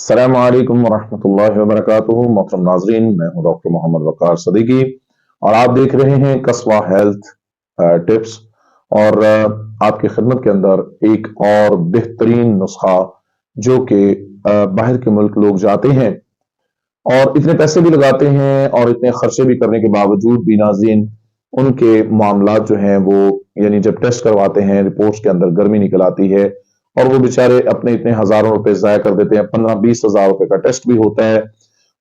अस्सलाम वालेकुम वरहमतुल्लाहि वबरकातुहू। मोहतरम नाजरीन, मैं हूं डॉक्टर मोहम्मद वकार सदीकी और आप देख रहे हैं कस्बा हेल्थ टिप्स। और आपकी खिदमत के अंदर एक और बेहतरीन नुस्खा जो कि बाहर के मुल्क लोग जाते हैं और इतने पैसे भी लगाते हैं और इतने खर्चे भी करने के बावजूद भी नाज़रीन उनके मामलात जो हैं वो यानी जब टेस्ट करवाते हैं रिपोर्ट्स के अंदर गर्मी निकल आती है और वो बेचारे अपने इतने हजारों रुपए ज़ाया कर देते हैं। 15-20 हज़ार रुपए का टेस्ट भी होता है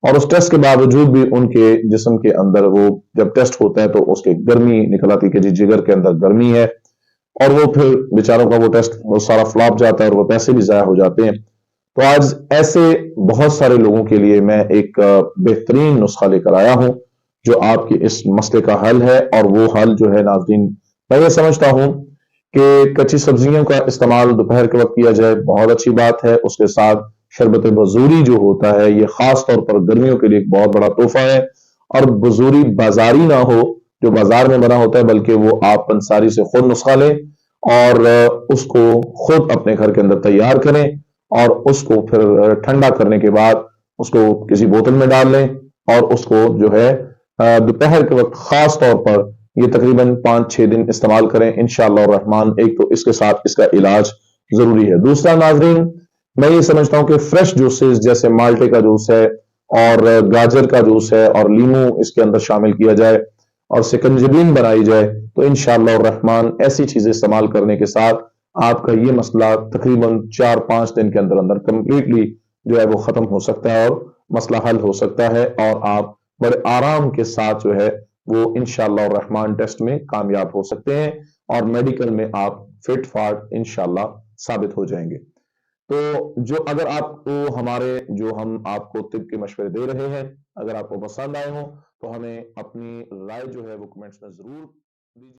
और उस टेस्ट के बावजूद भी उनके जिस्म के अंदर वो जब टेस्ट होता है तो उसके गर्मी निकल आती है कि जी जिगर के अंदर गर्मी है और वो फिर बेचारों का वो टेस्ट वो सारा फ्लॉप जाता है और वो पैसे भी ज़ाया हो जाते हैं। तो आज ऐसे बहुत सारे लोगों के लिए मैं एक बेहतरीन नुस्खा लेकर आया हूं जो आपके इस मसले का हल है। और वो हल जो है नाज़रीन, मैं ये समझता हूं कि कच्ची सब्जियों का इस्तेमाल दोपहर के वक्त किया जाए, बहुत अच्छी बात है। उसके साथ शरबत बजूरी जो होता है ये खास तौर पर गर्मियों के लिए एक बहुत बड़ा तोहफा है। और बजूरी बाजारी ना हो जो बाजार में बना होता है, बल्कि वो आप पंसारी से खुद नुस्खा लें और उसको खुद अपने घर के अंदर तैयार करें और उसको फिर ठंडा करने के बाद उसको किसी बोतल में डाल लें और उसको जो है दोपहर के वक्त खास तौर पर ये तकरीबन 5-6 दिन इस्तेमाल करें इंशाअल्लाह रहमान। एक तो इसके साथ इसका इलाज जरूरी है। दूसरा नाजरीन, मैं ये समझता हूं कि फ्रेश जूसेस जैसे माल्टे का जूस है और गाजर का जूस है और लीमू इसके अंदर शामिल किया जाए और सिकंजबीन बनाई जाए तो इंशाअल्लाह रहमान ऐसी चीजें इस्तेमाल करने के साथ आपका ये मसला तकरीबन 4-5 दिन के अंदर अंदर कंप्लीटली जो है वो खत्म हो सकता है और मसला हल हो सकता है और आप बड़े आराम के साथ जो है वो इंशाअल्लाह रहमान टेस्ट में कामयाब हो सकते हैं और मेडिकल में आप फिट फाट इंशाअल्लाह साबित हो जाएंगे। तो जो अगर आपको हमारे जो हम आपको तिब के मशवरे दे रहे हैं अगर आपको पसंद आए हो तो हमें अपनी राय जो है वो कमेंट्स में जरूर